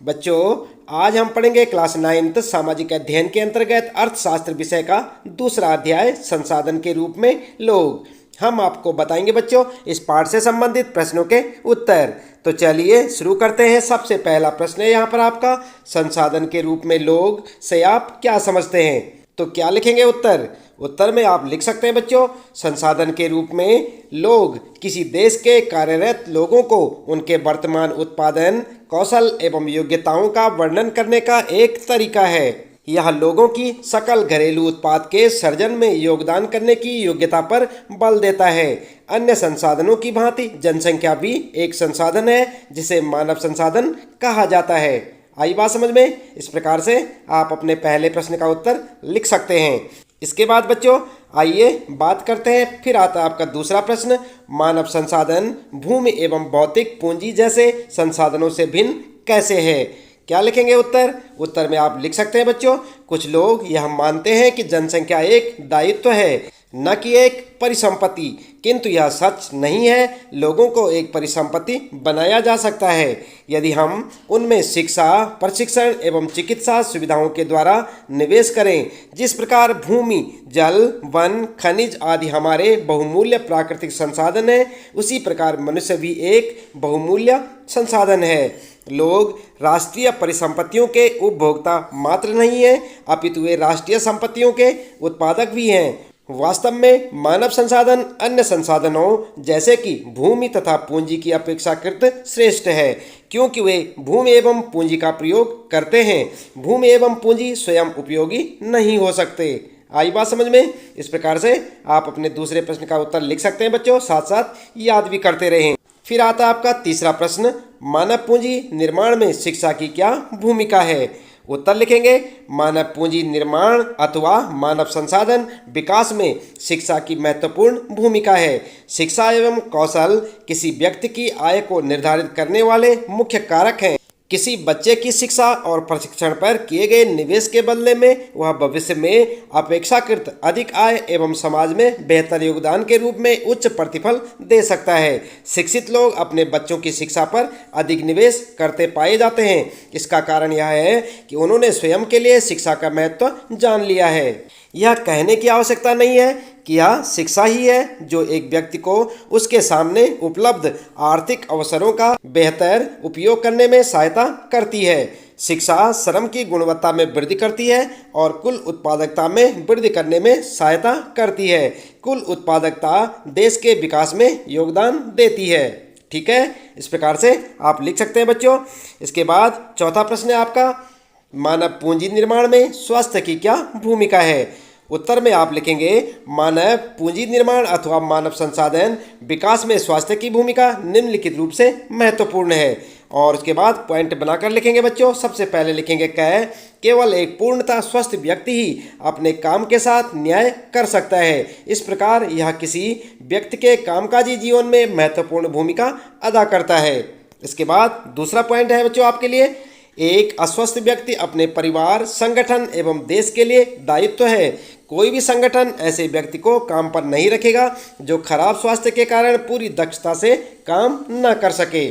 बच्चों, आज हम पढ़ेंगे क्लास 9th सामाजिक अध्ययन के अंतर्गत अर्थशास्त्र विषय का दूसरा अध्याय संसाधन के रूप में लोग। हम आपको बताएंगे बच्चों इस पाठ से संबंधित प्रश्नों के उत्तर। तो चलिए शुरू करते हैं। सबसे पहला प्रश्न है यहाँ पर आपका, संसाधन के रूप में लोग से आप क्या समझते हैं? तो क्या लिखेंगे उत्तर? उत्तर में आप लिख सकते हैं बच्चों, संसाधन के रूप में लोग किसी देश के कार्यरत लोगों को उनके वर्तमान उत्पादन कौशल एवं योग्यताओं का वर्णन करने का एक तरीका है। यह लोगों की सकल घरेलू उत्पाद के सर्जन में योगदान करने की योग्यता पर बल देता है। अन्य संसाधनों की भांति जनसंख्या भी एक संसाधन है जिसे मानव संसाधन कहा जाता है। आई बात समझ में? इस प्रकार से आप अपने पहले प्रश्न का उत्तर लिख सकते हैं। इसके बाद बच्चों आइए बात करते हैं, फिर आता है आपका दूसरा प्रश्न, मानव संसाधन भूमि एवं भौतिक पूंजी जैसे संसाधनों से भिन्न कैसे है? क्या लिखेंगे उत्तर? उत्तर में आप लिख सकते हैं बच्चों, कुछ लोग यह मानते हैं कि जनसंख्या एक दायित्व है न कि एक परिसंपत्ति, किंतु यह सच नहीं है। लोगों को एक परिसंपत्ति बनाया जा सकता है यदि हम उनमें शिक्षा, प्रशिक्षण एवं चिकित्सा सुविधाओं के द्वारा निवेश करें। जिस प्रकार भूमि, जल, वन, खनिज आदि हमारे बहुमूल्य प्राकृतिक संसाधन हैं, उसी प्रकार मनुष्य भी एक बहुमूल्य संसाधन है। लोग राष्ट्रीय परिसंपत्तियों के उपभोक्ता मात्र नहीं हैं, अपितु वे राष्ट्रीय संपत्तियों के उत्पादक भी हैं। वास्तव में मानव संसाधन अन्य संसाधनों जैसे कि भूमि तथा पूंजी की अपेक्षाकृत श्रेष्ठ है, क्योंकि वे भूमि एवं पूंजी का प्रयोग करते हैं। भूमि एवं पूंजी स्वयं उपयोगी नहीं हो सकते। आई बात समझ में? इस प्रकार से आप अपने दूसरे प्रश्न का उत्तर लिख सकते हैं बच्चों, साथ साथ याद भी करते रहें। फिर आता है आपका तीसरा प्रश्न, मानव पूंजी निर्माण में शिक्षा की क्या भूमिका है? उत्तर लिखेंगे, मानव पूंजी निर्माण अथवा मानव संसाधन विकास में शिक्षा की महत्वपूर्ण भूमिका है। शिक्षा एवं कौशल किसी व्यक्ति की आय को निर्धारित करने वाले मुख्य कारक हैं। किसी बच्चे की शिक्षा और प्रशिक्षण पर किए गए निवेश के बदले में वह भविष्य में अपेक्षाकृत अधिक आय एवं समाज में बेहतर योगदान के रूप में उच्च प्रतिफल दे सकता है। शिक्षित लोग अपने बच्चों की शिक्षा पर अधिक निवेश करते पाए जाते हैं। इसका कारण यह है कि उन्होंने स्वयं के लिए शिक्षा का महत्व जान लिया है। यह कहने की आवश्यकता नहीं है कि यह शिक्षा ही है जो एक व्यक्ति को उसके सामने उपलब्ध आर्थिक अवसरों का बेहतर उपयोग करने में सहायता करती है। शिक्षा श्रम की गुणवत्ता में वृद्धि करती है और कुल उत्पादकता में वृद्धि करने में सहायता करती है। कुल उत्पादकता देश के विकास में योगदान देती है। ठीक है, इस प्रकार से आप लिख सकते हैं बच्चों। इसके बाद चौथा प्रश्न है आपका, मानव पूंजी निर्माण में स्वास्थ्य की क्या भूमिका है? उत्तर में आप लिखेंगे, मानव पूंजी निर्माण अथवा मानव संसाधन विकास में स्वास्थ्य की भूमिका निम्नलिखित रूप से महत्वपूर्ण है। और उसके बाद पॉइंट बनाकर लिखेंगे बच्चों। सबसे पहले लिखेंगे केवल एक पूर्णतः स्वस्थ व्यक्ति ही अपने काम के साथ न्याय कर सकता है। इस प्रकार यह किसी व्यक्ति के कामकाजी जीवन में महत्वपूर्ण भूमिका अदा करता है। इसके बाद दूसरा पॉइंट है बच्चों आपके लिए, एक अस्वस्थ व्यक्ति अपने परिवार, संगठन एवं देश के लिए दायित्व है। कोई भी संगठन ऐसे व्यक्ति को काम पर नहीं रखेगा जो खराब स्वास्थ्य के कारण पूरी दक्षता से काम न कर सके।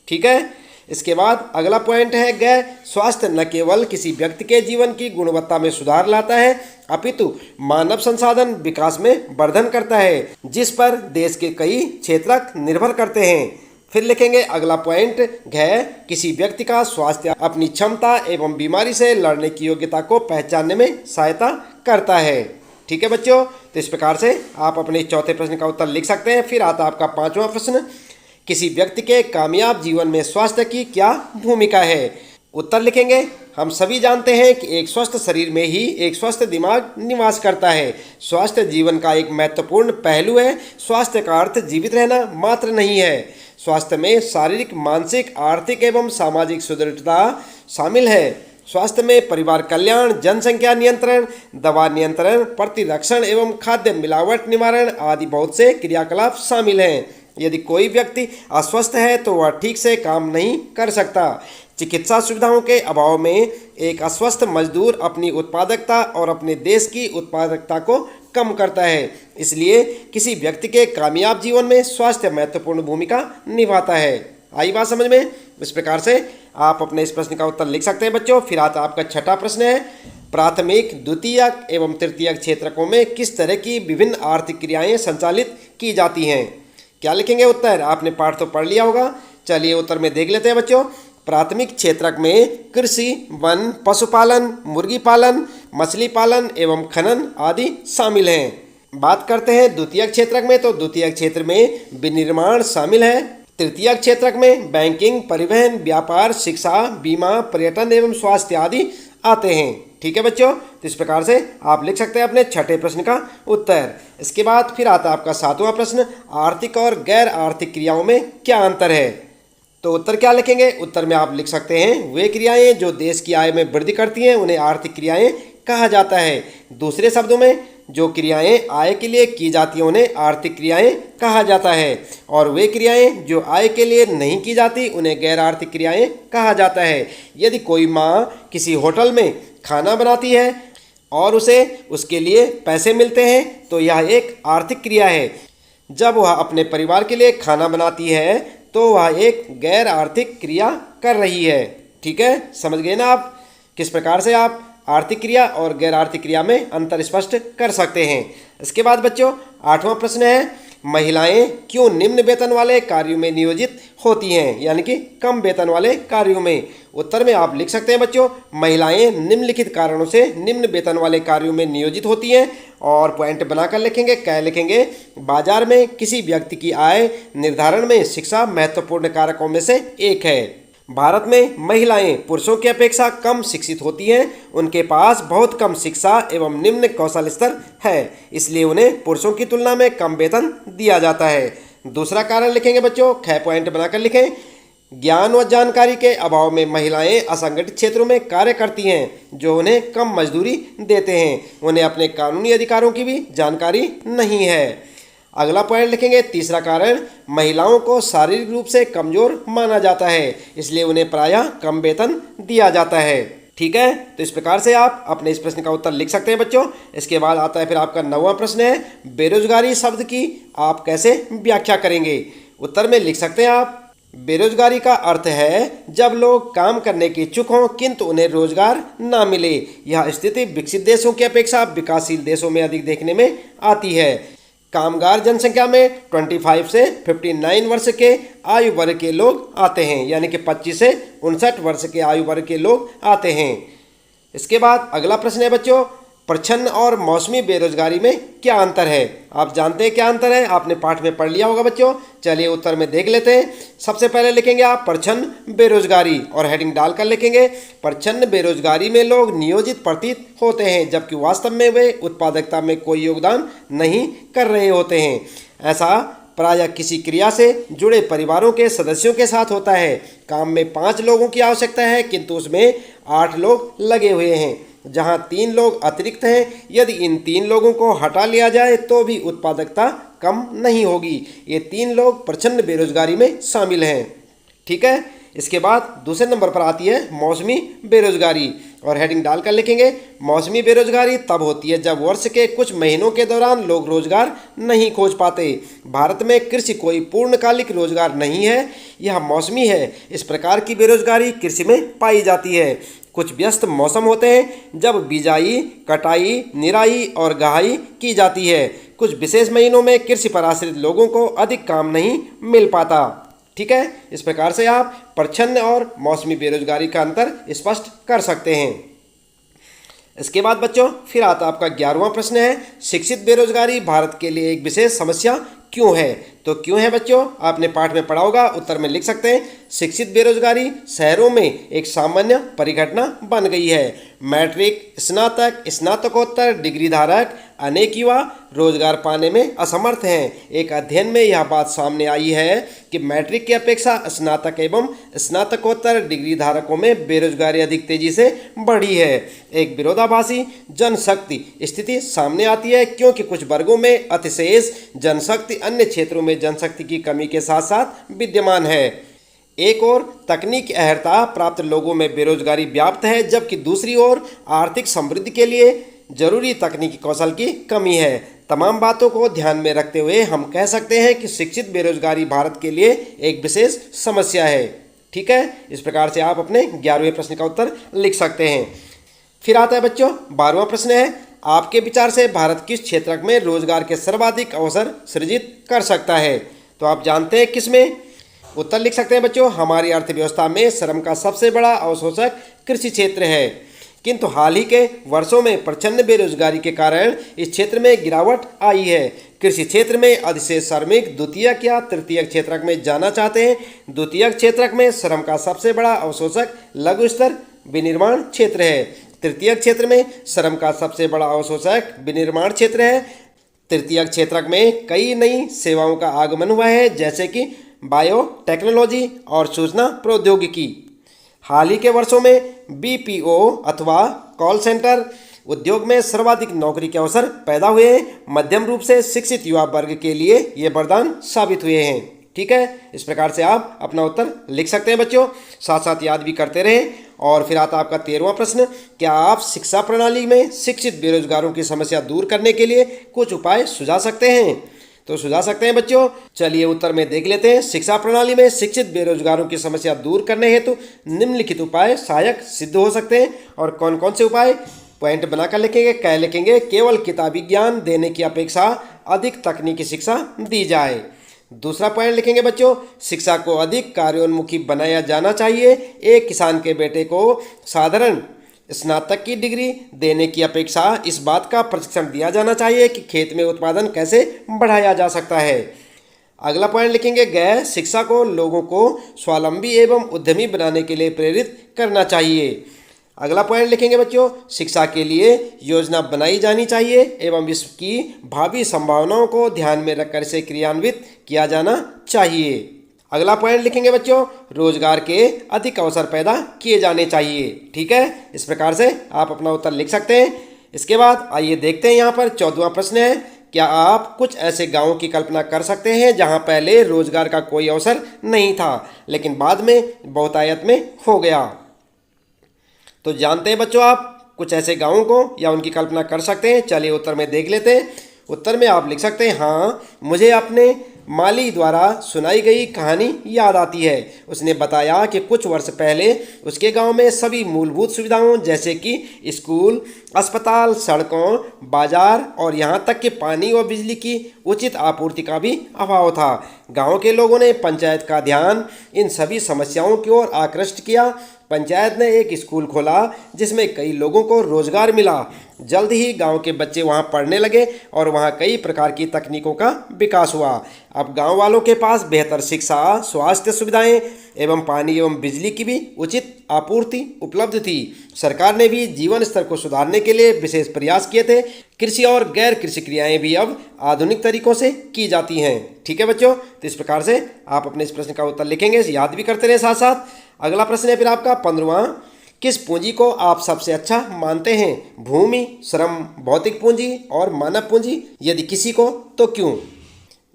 ठीक है, इसके बाद अगला पॉइंट है स्वास्थ्य न केवल किसी व्यक्ति के जीवन की गुणवत्ता में सुधार लाता है, अपितु मानव संसाधन विकास में वर्धन करता है, जिस पर देश के कई क्षेत्रक निर्भर करते हैं। फिर लिखेंगे अगला पॉइंट, किसी व्यक्ति का स्वास्थ्य अपनी क्षमता एवं बीमारी से लड़ने की योग्यता को पहचानने में सहायता करता है। ठीक है बच्चों, तो इस प्रकार से आप अपने चौथे प्रश्न का उत्तर लिख सकते हैं। फिर आता आपका पांचवा प्रश्न, किसी व्यक्ति के कामयाब जीवन में स्वास्थ्य की क्या भूमिका है? उत्तर लिखेंगे, हम सभी जानते हैं कि एक स्वस्थ शरीर में ही एक स्वस्थ दिमाग निवास करता है। स्वास्थ्य जीवन का एक महत्वपूर्ण पहलू है। स्वास्थ्य का अर्थ जीवित रहना मात्र नहीं है। स्वास्थ्य में शारीरिक, मानसिक, आर्थिक एवं सामाजिक सुदृढ़ता शामिल है। स्वास्थ्य में परिवार कल्याण, जनसंख्या नियंत्रण, दवा नियंत्रण, प्रतिरक्षण एवं खाद्य मिलावट निवारण आदि बहुत से क्रियाकलाप शामिल हैं। यदि कोई व्यक्ति अस्वस्थ है तो वह ठीक से काम नहीं कर सकता। चिकित्सा सुविधाओं के अभाव में एक अस्वस्थ मजदूर अपनी उत्पादकता और अपने देश की उत्पादकता को कम करता है। इसलिए किसी व्यक्ति के कामयाब जीवन में स्वास्थ्य महत्वपूर्ण भूमिका निभाता है। आई बात समझ में? इस प्रकार से आप अपने इस प्रश्न का उत्तर लिख सकते हैं बच्चों। फिर आता आपका छठा प्रश्न है, प्राथमिक, द्वितीयक एवं तृतीयक क्षेत्रकों में किस तरह की विभिन्न आर्थिक क्रियाएं संचालित की जाती हैं। क्या लिखेंगे उत्तर? आपने पाठ तो पढ़ लिया होगा, चलिए उत्तर में देख लेते हैं बच्चों। प्राथमिक क्षेत्रक में कृषि, वन, पशुपालन, मुर्गी पालन, मछली पालन एवं खनन आदि शामिल हैं। बात करते हैं द्वितीयक क्षेत्रक में, तो द्वितीयक क्षेत्र में विनिर्माण शामिल है। तृतीयक क्षेत्रक में बैंकिंग, परिवहन, व्यापार, शिक्षा, बीमा, पर्यटन एवं स्वास्थ्य आदि आते हैं। ठीक है बच्चों, तो इस प्रकार से आप लिख सकते हैं अपने छठे प्रश्न का उत्तर। इसके बाद फिर आता है आपका सातवां प्रश्न, आर्थिक और गैर आर्थिक क्रियाओं में क्या अंतर है। तो उत्तर क्या लिखेंगे? उत्तर में आप लिख सकते हैं, वे क्रियाएं जो देश की आय में वृद्धि करती हैं उन्हें आर्थिक क्रियाएं कहा जाता है। दूसरे शब्दों में, जो क्रियाएं आय के लिए की जाती हैं उन्हें आर्थिक क्रियाएं कहा जाता है, और वे क्रियाएं जो आय के लिए नहीं की जाती उन्हें गैर आर्थिक क्रियाएं कहा जाता है। यदि कोई माँ किसी होटल में खाना बनाती है और उसे उसके लिए पैसे मिलते हैं तो यह एक आर्थिक क्रिया है। जब वह अपने परिवार के लिए खाना बनाती है तो वह एक गैर आर्थिक क्रिया कर रही है। ठीक है, समझ गए ना आप किस प्रकार से आप आर्थिक क्रिया और गैर आर्थिक क्रिया में अंतर स्पष्ट कर सकते हैं। इसके बाद बच्चों आठवां प्रश्न है, महिलाएं क्यों निम्न वेतन वाले कार्यों में नियोजित होती हैं, यानी कि कम वेतन वाले कार्यों में। उत्तर में आप लिख सकते हैं बच्चों, महिलाएं निम्नलिखित कारणों से निम्न वेतन वाले कार्यों में नियोजित होती हैं, और पॉइंट बनाकर लिखेंगे। क्या लिखेंगे? बाजार में किसी व्यक्ति की आय निर्धारण में शिक्षा महत्वपूर्ण कारकों में से एक है। भारत में महिलाएं पुरुषों की अपेक्षा कम शिक्षित होती हैं, उनके पास बहुत कम शिक्षा एवं निम्न कौशल स्तर है, इसलिए उन्हें पुरुषों की तुलना में कम वेतन दिया जाता है। दूसरा कारण लिखेंगे बच्चों, 6 पॉइंट बनाकर लिखें। ज्ञान व जानकारी के अभाव में महिलाएं असंगठित क्षेत्रों में कार्य करती हैं, जो उन्हें कम मजदूरी देते हैं। उन्हें अपने कानूनी अधिकारों की भी जानकारी नहीं है। अगला पॉइंट लिखेंगे, तीसरा कारण, महिलाओं को शारीरिक रूप से कमजोर माना जाता है, इसलिए उन्हें प्रायः कम वेतन दिया जाता है। ठीक है, तो इस प्रकार से आप अपने इस प्रश्न का उत्तर लिख सकते हैं बच्चों। इसके बाद आता है फिर आपका 9वां प्रश्न है, बेरोजगारी शब्द की आप कैसे व्याख्या करेंगे। उत्तर में लिख सकते हैं आप, बेरोजगारी का अर्थ है जब लोग काम करने के इच्छुक हों किंतु उन्हें रोजगार ना मिले। यह स्थिति विकसित देशों की अपेक्षा विकासशील देशों में अधिक देखने में आती है। कामगार जनसंख्या में 25 से 59 वर्ष के आयु वर्ग के लोग आते हैं, यानी कि 25 से 59 वर्ष के आयु वर्ग के लोग आते हैं। इसके बाद अगला प्रश्न है बच्चों, प्रच्छन्न और मौसमी बेरोजगारी में क्या अंतर है। आप जानते हैं क्या अंतर है, आपने पाठ में पढ़ लिया होगा बच्चों। चलिए उत्तर में देख लेते हैं। सबसे पहले लिखेंगे आप प्रच्छन्न बेरोजगारी और हेडिंग डालकर लिखेंगे, प्रच्छन्न बेरोजगारी में लोग नियोजित प्रतीत होते हैं जबकि वास्तव में वे उत्पादकता में कोई योगदान नहीं कर रहे होते हैं। ऐसा प्रायः किसी क्रिया से जुड़े परिवारों के सदस्यों के साथ होता है। काम में 5 लोगों की आवश्यकता है किंतु उसमें 8 लोग लगे हुए हैं, जहां 3 लोग अतिरिक्त हैं। यदि इन 3 लोगों को हटा लिया जाए तो भी उत्पादकता कम नहीं होगी। ये 3 लोग प्रच्छन्न बेरोजगारी में शामिल हैं। ठीक है, इसके बाद दूसरे नंबर पर आती है मौसमी बेरोजगारी और हेडिंग डालकर लिखेंगे, मौसमी बेरोजगारी तब होती है जब वर्ष के कुछ महीनों के दौरान लोग रोजगार नहीं खोज पाते। भारत में कृषि कोई पूर्णकालिक रोजगार नहीं है, यह मौसमी है। इस प्रकार की बेरोजगारी कृषि में पाई जाती है। कुछ व्यस्त मौसम होते हैं जब बिजाई, कटाई, निराई और गहाई की जाती है। कुछ विशेष महीनों में कृषि पर आश्रित लोगों को अधिक काम नहीं मिल पाता। ठीक है, इस प्रकार से आप प्रच्छन्न और मौसमी बेरोजगारी का अंतर स्पष्ट कर सकते हैं। इसके बाद बच्चों फिर आता आपका 11वां प्रश्न है, शिक्षित बेरोजगारी भारत के लिए एक विशेष समस्या क्यों है। तो क्यों है बच्चों, आपने पाठ में पढ़ा होगा, उत्तर में लिख सकते हैं, शिक्षित बेरोजगारी शहरों में एक सामान्य परिघटना बन गई है। मैट्रिक, स्नातक, स्नातकोत्तर डिग्री धारक अनेक युवा रोजगार पाने में असमर्थ हैं। एक अध्ययन में यह बात सामने आई है कि मैट्रिक की अपेक्षा स्नातक एवं स्नातकोत्तर डिग्री धारकों में बेरोजगारी अधिक तेजी से बढ़ी है। एक विरोधाभासी जनशक्ति स्थिति सामने आती है क्योंकि कुछ वर्गों में अतिशेष जनशक्ति अन्य क्षेत्रों में जनशक्ति की कमी के साथ साथ विद्यमान है। एक ओर तकनीक अहर्ता प्राप्त लोगों में बेरोजगारी व्याप्त है, जबकि दूसरी ओर आर्थिक समृद्धि के लिए जरूरी तकनीकी कौशल की कमी है। तमाम बातों को ध्यान में रखते हुए हम कह सकते हैं कि शिक्षित बेरोजगारी भारत के लिए एक विशेष समस्या है। ठीक है, इस प्रकार से आप अपने 11वें प्रश्न का उत्तर लिख सकते हैं। फिर आता है बच्चों 12वां प्रश्न है, आपके विचार से भारत किस क्षेत्र में रोजगार के सर्वाधिक अवसर सृजित कर सकता है? तो आप जानते हैं किसमें? उत्तर लिख सकते हैं बच्चों, हमारी अर्थव्यवस्था में श्रम का सबसे बड़ा अवशोषक कृषि क्षेत्र है, किंतु हाल ही के वर्षों में प्रचंड बेरोजगारी के कारण इस क्षेत्र में गिरावट आई है। कृषि क्षेत्र में अधिशेष श्रमिक द्वितीयक या तृतीयक क्षेत्रक में जाना चाहते हैं। द्वितीयक क्षेत्रक में श्रम का सबसे बड़ा अवशोषक लघु स्तर विनिर्माण क्षेत्र है। तृतीयक क्षेत्र में श्रम का सबसे बड़ा अवशोषक विनिर्माण क्षेत्र है। तृतीयक क्षेत्रक में कई नई सेवाओं का आगमन हुआ है, जैसे कि बायोटेक्नोलॉजी और सूचना प्रौद्योगिकी। हाल ही के वर्षों में बीपीओ अथवा कॉल सेंटर उद्योग में सर्वाधिक नौकरी के अवसर पैदा हुए हैं। मध्यम रूप से शिक्षित युवा वर्ग के लिए ये वरदान साबित हुए हैं। ठीक है, इस प्रकार से आप अपना उत्तर लिख सकते हैं बच्चों, साथ साथ याद भी करते रहें। और फिर आता आपका 13वां प्रश्न, क्या आप शिक्षा प्रणाली में शिक्षित बेरोजगारों की समस्या दूर करने के लिए कुछ उपाय सुझा सकते हैं? तो सुझा सकते हैं बच्चों, चलिए उत्तर में देख लेते हैं। शिक्षा प्रणाली में शिक्षित बेरोजगारों की समस्या दूर करने हेतु निम्नलिखित उपाय सहायक सिद्ध हो सकते हैं। और कौन कौन से उपाय? पॉइंट बनाकर लिखेंगे, क्या लिखेंगे? केवल किताबी ज्ञान देने की अपेक्षा अधिक तकनीकी शिक्षा दी जाए। दूसरा पॉइंट लिखेंगे बच्चों, शिक्षा को अधिक कार्योन्मुखी बनाया जाना चाहिए। एक किसान के बेटे को साधारण स्नातक की डिग्री देने की अपेक्षा इस बात का प्रशिक्षण दिया जाना चाहिए कि खेत में उत्पादन कैसे बढ़ाया जा सकता है। अगला पॉइंट लिखेंगे, गैर शिक्षा को लोगों को स्वावलंबी एवं उद्यमी बनाने के लिए प्रेरित करना चाहिए। अगला पॉइंट लिखेंगे बच्चों, शिक्षा के लिए योजना बनाई जानी चाहिए एवं इसकी भावी संभावनाओं को ध्यान में रखकर इसे क्रियान्वित किया जाना चाहिए। अगला पॉइंट लिखेंगे बच्चों, रोजगार के अधिक अवसर पैदा किए जाने चाहिए। ठीक है, इस प्रकार से आप अपना उत्तर लिख सकते हैं। इसके बाद आइए देखते हैं, यहाँ पर 14वां प्रश्न है, क्या आप कुछ ऐसे गांवों की कल्पना कर सकते हैं जहां पहले रोजगार का कोई अवसर नहीं था लेकिन बाद में बहुतायत में हो गया? तो जानते हैं बच्चों आप कुछ ऐसे गांवों को या उनकी कल्पना कर सकते हैं? चलिए उत्तर में देख लेते हैं। उत्तर में आप लिख सकते हैं, हाँ, मुझे अपने माली द्वारा सुनाई गई कहानी याद आती है। उसने बताया कि कुछ वर्ष पहले उसके गांव में सभी मूलभूत सुविधाओं जैसे कि स्कूल, अस्पताल, सड़कों, बाजार और यहां तक कि पानी और बिजली की उचित आपूर्ति का भी अभाव था। गांव के लोगों ने पंचायत का ध्यान इन सभी समस्याओं की ओर आकृष्ट किया। पंचायत ने एक स्कूल खोला जिसमें कई लोगों को रोजगार मिला। जल्द ही गांव के बच्चे वहां पढ़ने लगे और वहां कई प्रकार की तकनीकों का विकास हुआ। अब गांव वालों के पास बेहतर शिक्षा, स्वास्थ्य सुविधाएं एवं पानी एवं बिजली की भी उचित आपूर्ति उपलब्ध थी। सरकार ने भी जीवन स्तर को सुधारने के लिए विशेष प्रयास किए थे। कृषि और गैर कृषि क्रियाएं भी अब आधुनिक तरीकों से की जाती हैं। ठीक है बच्चों, तो इस प्रकार से आप अपने इस प्रश्न का उत्तर लिखेंगे, याद भी करते रहे साथ साथ। अगला प्रश्न है फिर आपका 15वां, किस पूंजी को आप सबसे अच्छा मानते हैं? भूमि, श्रम, भौतिक पूंजी और मानव पूंजी? यदि किसी को तो क्यों?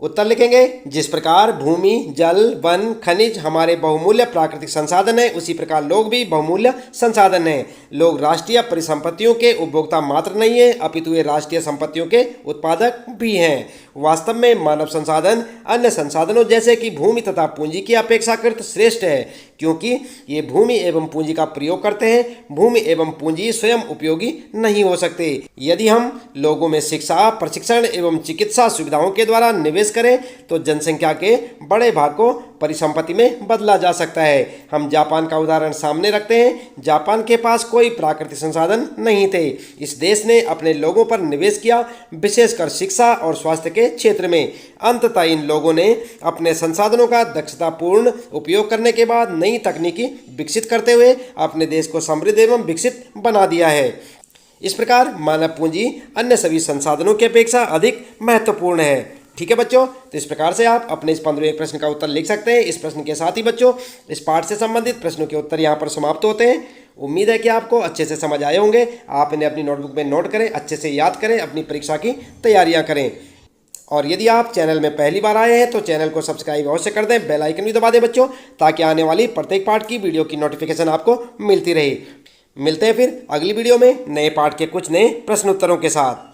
उत्तर लिखेंगे, जिस प्रकार भूमि, जल, वन, खनिज हमारे बहुमूल्य प्राकृतिक संसाधन हैं, उसी प्रकार लोग भी बहुमूल्य संसाधन हैं। लोग राष्ट्रीय परिसंपत्तियों के उपभोक्ता मात्र नहीं हैं, अपितु वे राष्ट्रीय संपत्तियों के उत्पादक भी हैं। वास्तव में मानव संसाधन अन्य संसाधनों जैसे कि भूमि तथा पूंजी की अपेक्षाकृत श्रेष्ठ है, क्योंकि ये भूमि एवं पूंजी का प्रयोग करते हैं। भूमि एवं पूंजी स्वयं उपयोगी नहीं हो सकते। यदि हम लोगों में शिक्षा, प्रशिक्षण एवं चिकित्सा सुविधाओं के द्वारा निवेश करें तो जनसंख्या के बड़े भाग को परिसंपत्ति में बदला जा सकता है। हम जापान का उदाहरण सामने रखते हैं। जापान के पास कोई प्राकृतिक संसाधन नहीं थे। इस देश ने अपने लोगों पर निवेश किया, विशेषकर शिक्षा और स्वास्थ्य के क्षेत्र में। अंततः इन लोगों ने अपने संसाधनों का दक्षतापूर्ण उपयोग करने के बाद नई तकनीकी विकसित करते हुए अपने देश को समृद्ध एवं विकसित बना दिया है। इस प्रकार मानव पूंजी अन्य सभी संसाधनों की अपेक्षा अधिक महत्वपूर्ण है। ठीक है बच्चों, तो इस प्रकार से आप अपने इस 15वें प्रश्न का उत्तर लिख सकते हैं। इस प्रश्न के साथ ही बच्चों इस पाठ से संबंधित प्रश्नों के उत्तर यहाँ पर समाप्त होते हैं। उम्मीद है कि आपको अच्छे से समझ आए होंगे। आप इन्हें अपनी नोटबुक में नोट करें, अच्छे से याद करें, अपनी परीक्षा की तैयारियां करें। और यदि आप चैनल में पहली बार आए हैं तो चैनल को सब्सक्राइब अवश्य कर दें, बेल आइकन भी दबा दें बच्चों, ताकि आने वाली प्रत्येक पाठ की वीडियो की नोटिफिकेशन आपको मिलती रहे। मिलते हैं फिर अगली वीडियो में नए पाठ के कुछ नए प्रश्न उत्तरों के साथ।